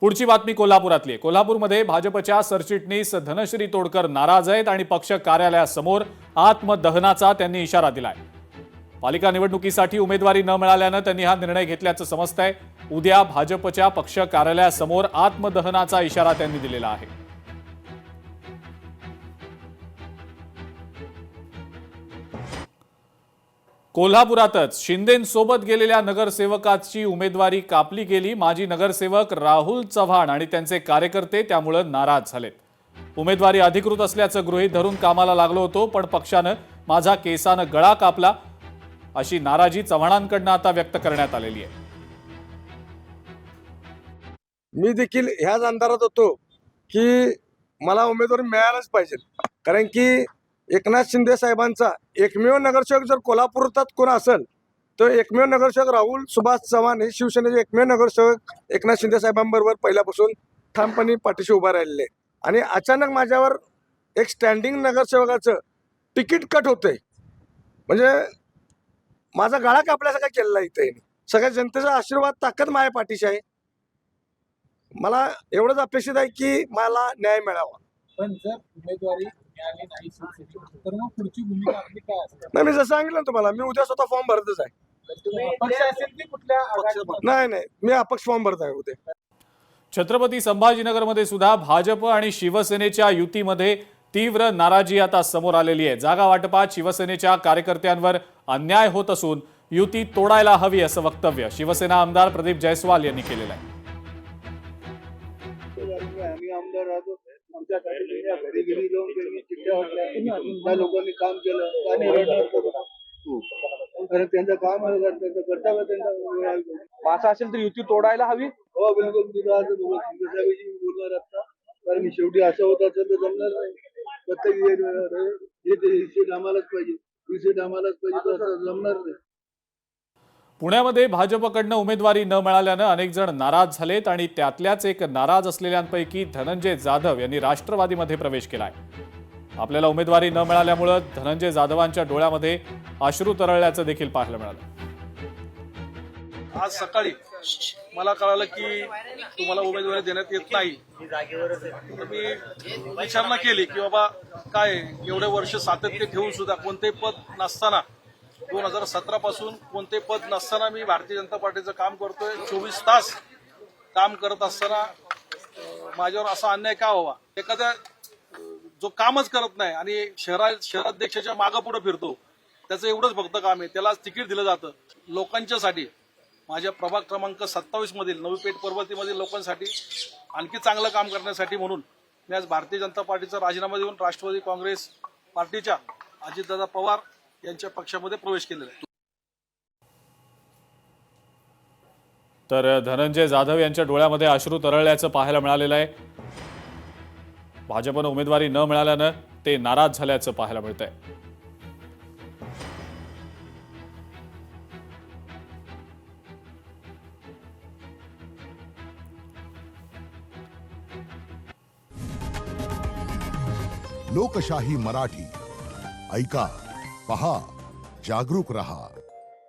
पुढची बातमी कोल्हापुरातली आहे। कोल्हापूरमध्ये भाजपच्या सरचिटणीस धनश्री तोडकर नाराज आहेत आणि पक्ष कार्यालयासमोर आत्मदहनाचा त्यांनी इशारा दिलाय। पालिका निवडणुकीसाठी उमेदवारी न मिळाल्यानं त्यांनी हा निर्णय घेतल्याचं समजतंय। उद्या भाजपच्या पक्ष कार्यालयासमोर आत्मदहनाचा इशारा त्यांनी दिलेला आहे। कोल्हापुरातच शिंदेंसोबत गेलेल्या नगरसेवकाची उमेदवारी कापली गेली। माजी नगरसेवक राहुल चव्हाण आणि त्यांचे कार्यकर्ते त्यामुळे नाराज झालेत। उमेदवारी अधिकृत असल्याचं गृहीत धरून कामाला लागलो होतो, पण पक्षानं माझा केसानं गळा कापला, अशी नाराजी चव्हाणांकडनं आता व्यक्त करण्यात आलेली आहे। मी देखील ह्याच अंधारात होतो की मला उमेदवारी मिळायलाच पाहिजे, कारण की एकनाथ शिंदे साहेबांचा एकमेव नगरसेवक जर कोल्हापुरात कोण असेल तर एकमेव नगरसेवक राहुल सुभाष चव्हाण हे शिवसेनेचे एकमेव नगरसेवक एकनाथ शिंदे साहेबांबरोबर पहिल्यापासून ठामपणे पाठीशी उभा राहिलेले। आणि अचानक माझ्यावर एक स्टँडिंग नगरसेवकाचं तिकीट कट होतंय, म्हणजे माझा गळा कापल्यासारखा केलेला इथे। सगळ्या जनतेचा आशीर्वाद ताकद माझ्या पाठीशी आहे। मला एवढंच अपेक्षित आहे की मला न्याय मिळावा। पण जर उमेदवारी मिळाली नाही तर मग पुढची भूमिका आपली काय असेल? नाही, मी जसं सांगितलं ना तुम्हाला, मी उद्या स्वतः फॉर्म भरतच आहे। अपक्ष असेल की कुठल्या आघाडीत? नाही, मी अपक्ष फॉर्म भरत आहे उद्या। छत्रपती संभाजीनगरमध्ये सुद्धा भाजप आणि शिवसेनेच्या युतीमध्ये तीव्र नाराजी आता समोर आलेली आहे। जागा वाटपात शिवसेनेच्या कार्यकर्त्यांवर अन्याय होत असून युती तोडायला हवी असं वक्तव्य शिवसेना आमदार प्रदीप जयस्वाल यांनी केलेलं आहे। आम्ही आमदार राहतो, आमच्यासाठी घरी घरी जाऊन त्यांनी चिठ्ठ्या वाटल्या, त्या लोकांनी काम केलं आणि त्यांचं काम आहे, त्यांचं कर्तव्य त्यांना असं असेल तर युती तोडायला हवी। हो बिलकुल, शिंदेसाहेबांशी बोलणार आता, कारण शेवटी असं होत असेल तर जमणार नाही। प्रत्येक सीट आम्हालाच पाहिजे, ही सीट आम्हालाच पाहिजे, तर असं जमणार नाही। पुण्यामध्ये भाजपकडनं उमेदवारी न मिळाल्यानं अनेक जण नाराज झालेत आणि त्यातल्याच एक नाराज असलेल्यांपैकी धनंजय जाधव यांनी राष्ट्रवादीमध्ये प्रवेश केलाय। आपल्याला उमेदवारी न मिळाल्यामुळे धनंजय जाधवांच्या डोळ्यामध्ये अश्रू तरळल्याचं देखील पाहायला मिळालं। आज सकाळी मला कळालं की तुम्हाला उमेदवारी देण्यात येत नाही, तर मी विचारणा केली की बाबा काय एवढे वर्ष सातत्य ठेवून सुद्धा कोणतेही पद नसताना 2017 पासून कोणतेही पद नसताना मी भारतीय जनता पार्टीचं काम करतोय। 24 तास काम करत असताना माझ्यावर असा अन्याय का व्हावा? एखाद्या जो कामच करत नाही आणि शहराध्यक्षाच्या मागं पुढे फिरतो, त्याचं एवढंच फक्त काम आहे, त्याला तिकीट दिलं जातं लोकांच्यासाठी। माझ्या प्रभाग क्रमांक 27 मधील नवी पेठ पर्वतीमधील लोकांसाठी आणखी चांगलं काम करण्यासाठी म्हणून मी आज भारतीय जनता पार्टीचा राजीनामा देऊन राष्ट्रवादी काँग्रेस पार्टीच्या अजितदादा पवार यांच्या पक्षामध्ये प्रवेश केलेला आहे। तर धनंजय जाधव यांच्या डोळ्यामध्ये अश्रू तरळल्याचं पाहायला मिळालेलं आहे। भाजपनं उमेदवारी न मिळाल्यानं ते नाराज झाल्याचं पाहायला मिळतंय। लोकशाही मराठी ऐका, पहा, जागरूक रहा।